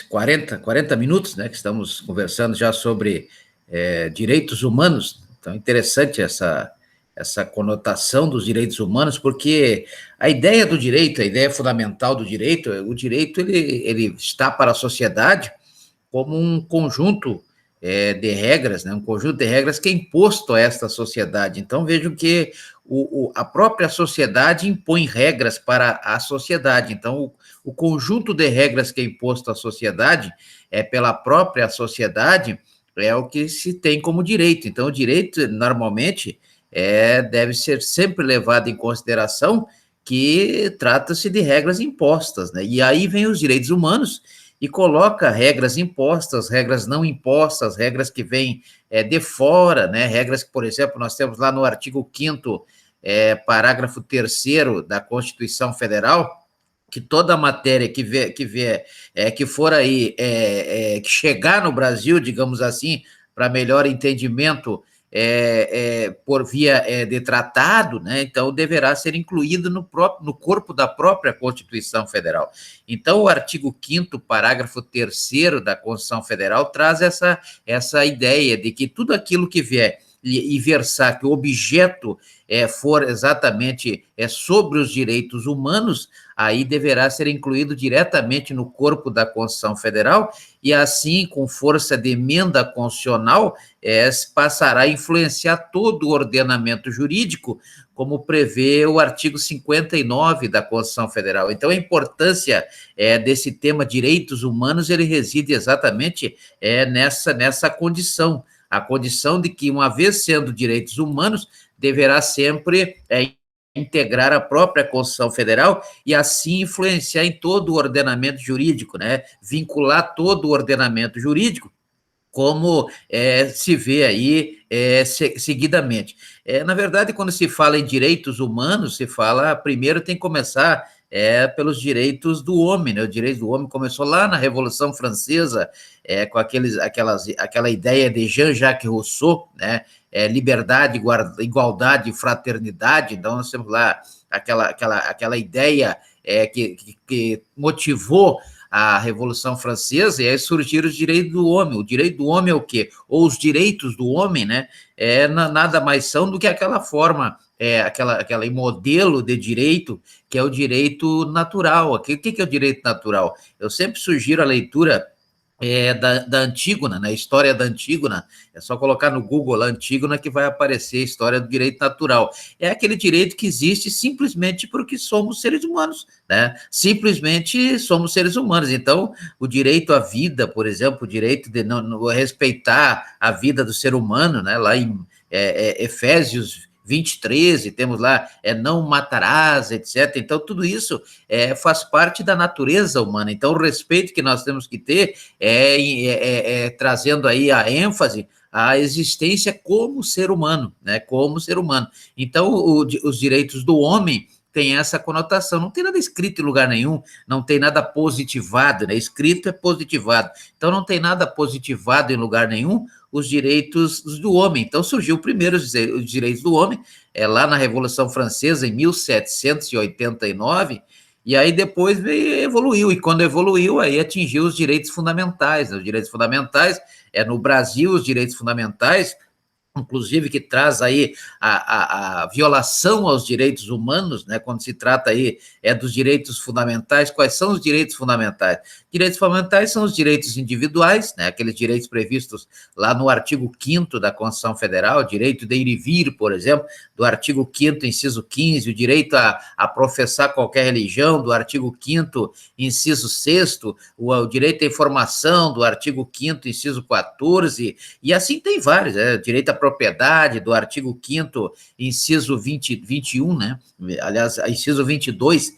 40 minutos, né, que estamos conversando já sobre direitos humanos. Então, interessante essa conotação dos direitos humanos, porque a ideia do direito, a ideia fundamental do direito, o direito ele está para a sociedade como um conjunto de regras, né, um conjunto de regras que é imposto a esta sociedade. Então, vejo que a própria sociedade impõe regras para a sociedade. Então, o conjunto de regras que é imposto à sociedade, pela própria sociedade, é o que se tem como direito. Então, o direito, normalmente, deve ser sempre levado em consideração que trata-se de regras impostas, né? E aí vem os direitos humanos e coloca regras impostas, regras não impostas, regras que vêm de fora, né? Regras que, por exemplo, nós temos lá no artigo 5º, parágrafo 3º da Constituição Federal, que toda matéria que for aí, que chegar no Brasil, digamos assim, para melhor entendimento, por via de tratado, né, então deverá ser incluído no corpo da própria Constituição Federal. Então, o artigo 5º, parágrafo 3º da Constituição Federal traz essa ideia de que tudo aquilo que vier e versar que o objeto for exatamente sobre os direitos humanos, aí deverá ser incluído diretamente no corpo da Constituição Federal e assim, com força de emenda constitucional, passará a influenciar todo o ordenamento jurídico, como prevê o artigo 59 da Constituição Federal. Então, a importância desse tema direitos humanos, ele reside exatamente nessa condição, a condição de que, uma vez sendo direitos humanos, deverá sempre integrar a própria Constituição Federal e assim influenciar em todo o ordenamento jurídico, né? Vincular todo o ordenamento jurídico, como se vê aí seguidamente. Na verdade, quando se fala em direitos humanos, se fala, primeiro tem que começar pelos direitos do homem, né? O direito do homem começou lá na Revolução Francesa, com aquela ideia de Jean-Jacques Rousseau, né? Liberdade, igualdade, fraternidade. Então, nós temos lá aquela ideia que motivou a Revolução Francesa, e aí surgiram os direitos do homem. O direito do homem é o quê? Ou os direitos do homem, né? Nada mais são do que aquela forma, aquele modelo de direito que é o direito natural. O que é o direito natural? Eu sempre sugiro a leitura da Antígona, né? História da Antígona, é só colocar no Google lá, Antígona, que vai aparecer a história do direito natural. É aquele direito que existe simplesmente porque somos seres humanos, né? Simplesmente somos seres humanos. Então, o direito à vida, por exemplo, o direito de não respeitar a vida do ser humano, né? Lá em Efésios 20:13, temos lá, não matarás, etc. Então, tudo isso faz parte da natureza humana. Então, o respeito que nós temos que ter trazendo aí a ênfase à existência como ser humano, né? Como ser humano. Então, os direitos do homem tem essa conotação, não tem nada escrito em lugar nenhum, não tem nada positivado, né? Escrito é positivado, então não tem nada positivado em lugar nenhum os direitos do homem. Então surgiu primeiro os direitos do homem, lá na Revolução Francesa, em 1789, e aí depois evoluiu, e quando evoluiu, aí atingiu os direitos fundamentais, né? Os direitos fundamentais, no Brasil, os direitos fundamentais, inclusive, que traz aí a violação aos direitos humanos, né? Quando se trata aí dos direitos fundamentais. Quais são os direitos fundamentais? Direitos fundamentais são os direitos individuais, né? Aqueles direitos previstos lá no artigo 5º da Constituição Federal, o direito de ir e vir, por exemplo, do artigo 5º, inciso 15, o direito a professar qualquer religião, do artigo 5º, inciso 6º, o direito à informação, do artigo 5º, inciso 14, e assim tem vários, direito à propriedade, do artigo 5º, inciso 21, né? Aliás, inciso 22,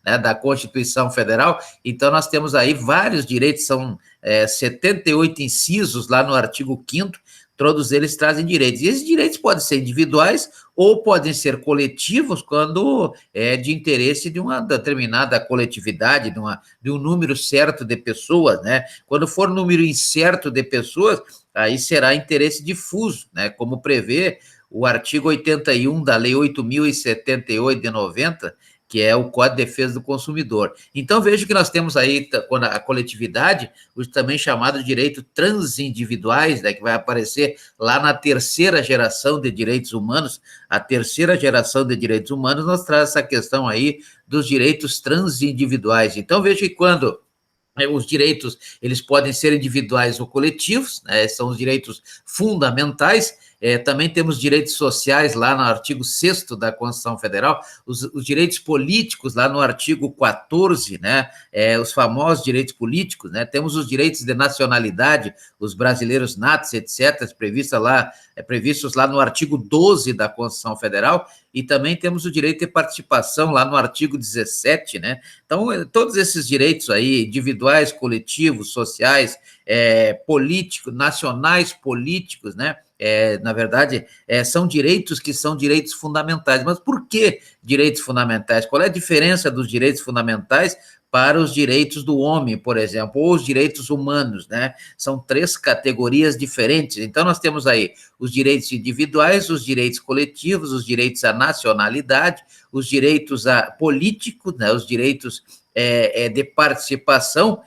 né, da Constituição Federal. Então, nós temos aí vários direitos, são 78 incisos lá no artigo 5º, todos eles trazem direitos. E esses direitos podem ser individuais ou podem ser coletivos, quando é de interesse de uma determinada coletividade, de um número certo de pessoas, né? Quando for número incerto de pessoas, aí será interesse difuso, né? Como prevê o artigo 81 da Lei 8.078 de 90, que é o Código de Defesa do Consumidor. Então, vejo que nós temos aí quando a coletividade, os também chamados direitos transindividuais, né, que vai aparecer lá na terceira geração de direitos humanos. A terceira geração de direitos humanos nos traz essa questão aí dos direitos transindividuais. Então, vejo que quando os direitos, eles podem ser individuais ou coletivos, né, são os direitos fundamentais. Também temos direitos sociais lá no artigo 6º da Constituição Federal, os direitos políticos lá no artigo 14, né, os famosos direitos políticos, né, temos os direitos de nacionalidade, os brasileiros natos, etc., previstos lá no artigo 12 da Constituição Federal, e também temos o direito de participação lá no artigo 17, né? Então, todos esses direitos aí, individuais, coletivos, sociais, políticos, nacionais políticos, né? Na verdade, são direitos que são direitos fundamentais. Mas por que direitos fundamentais? Qual é a diferença dos direitos fundamentais para os direitos do homem, por exemplo, ou os direitos humanos, né? São 3 categorias diferentes. Então, nós temos aí os direitos individuais, os direitos coletivos, os direitos à nacionalidade, os direitos políticos, né? Os direitos de participação,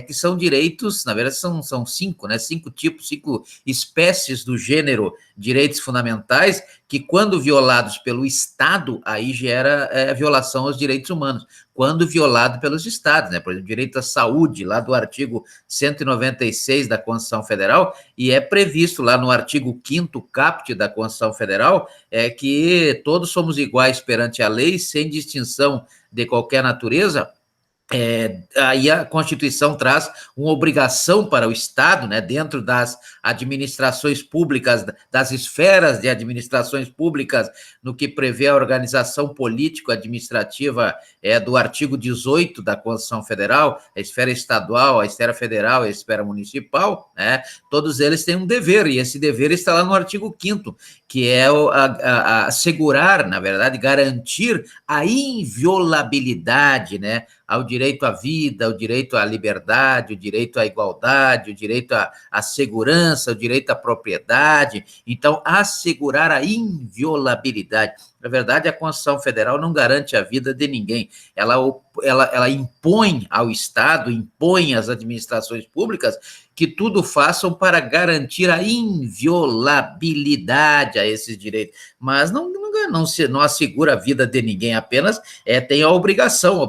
que são direitos, na verdade, são 5, né? 5 tipos, 5 espécies do gênero direitos fundamentais, que, quando violados pelo Estado, aí gera violação aos direitos humanos. Quando violado pelos Estados, né? Por exemplo, direito à saúde, lá do artigo 196 da Constituição Federal, e é previsto lá no artigo 5º caput da Constituição Federal, que todos somos iguais perante a lei, sem distinção de qualquer natureza. Aí a Constituição traz uma obrigação para o Estado, né, dentro das administrações públicas, das esferas de administrações públicas, no que prevê a organização político-administrativa do artigo 18 da Constituição Federal, a esfera estadual, a esfera federal, a esfera municipal, né, todos eles têm um dever, e esse dever está lá no artigo 5º, que é assegurar, na verdade, garantir a inviolabilidade, né, ao direito à vida, ao direito à liberdade, o direito à igualdade, o direito à segurança, o direito à propriedade. Então, assegurar a inviolabilidade. Na verdade, a Constituição Federal não garante a vida de ninguém. Ela impõe ao Estado, impõe às administrações públicas que tudo façam para garantir a inviolabilidade a esses direitos. Mas não assegura a vida de ninguém, apenas tem a obrigação,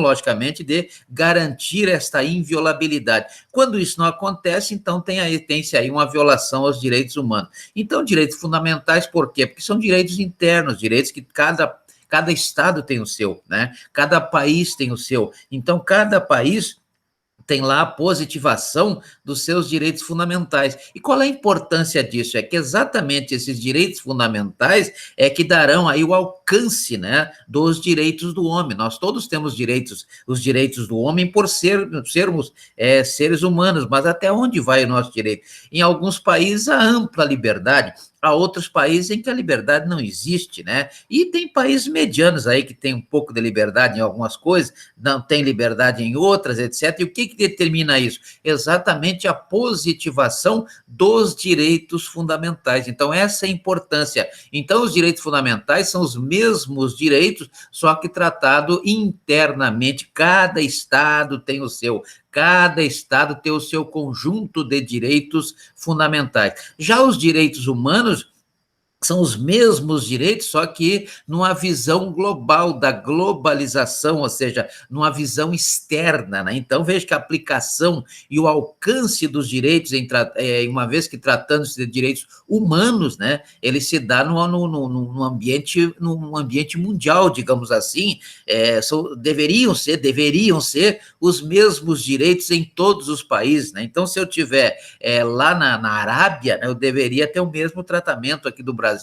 logicamente, de garantir esta inviolabilidade. Quando isso não acontece, então tem-se aí uma violação aos direitos humanos. Então, direitos fundamentais, por quê? Porque são direitos internos, direitos que cada estado tem o seu, né? Cada país tem o seu. Então, cada país tem lá a positivação dos seus direitos fundamentais. E qual é a importância disso? É que exatamente esses direitos fundamentais que darão aí o alcance, né, dos direitos do homem. Nós todos temos direitos, os direitos do homem por sermos seres humanos, mas até onde vai o nosso direito? Em alguns países, a ampla liberdade. Há outros países em que a liberdade não existe, né? E tem países medianos aí que tem um pouco de liberdade em algumas coisas, não tem liberdade em outras, etc. E o que determina isso? Exatamente a positivação dos direitos fundamentais. Então, essa é a importância. Então, os direitos fundamentais são os mesmos direitos, só que tratado internamente. Cada estado tem o seu. Cada estado tem o seu conjunto de direitos fundamentais. Já os direitos humanos são os mesmos direitos, só que numa visão global, da globalização, ou seja, numa visão externa, né? Então, veja que a aplicação e o alcance dos direitos, uma vez que tratando-se de direitos humanos, né, ele se dá num ambiente mundial, digamos assim, deveriam ser os mesmos direitos em todos os países, né? Então, se eu tiver lá na Arábia, né, eu deveria ter o mesmo tratamento aqui do Brasil,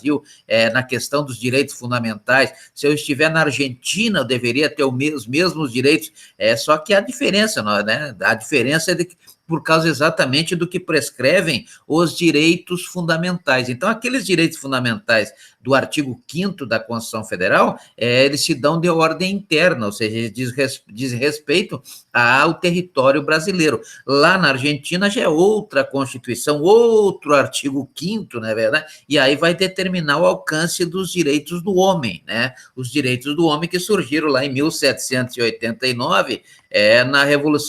na questão dos direitos fundamentais. Se eu estiver na Argentina, eu deveria ter os mesmos direitos, só que a diferença, né? A diferença é de que por causa exatamente do que prescrevem os direitos fundamentais. Então, aqueles direitos fundamentais do artigo 5º da Constituição Federal, eles se dão de ordem interna, ou seja, diz respeito ao território brasileiro. Lá na Argentina já é outra Constituição, outro artigo 5º, não é verdade? E aí vai determinar o alcance dos direitos do homem, né? Os direitos do homem que surgiram lá em 1789, na Revolução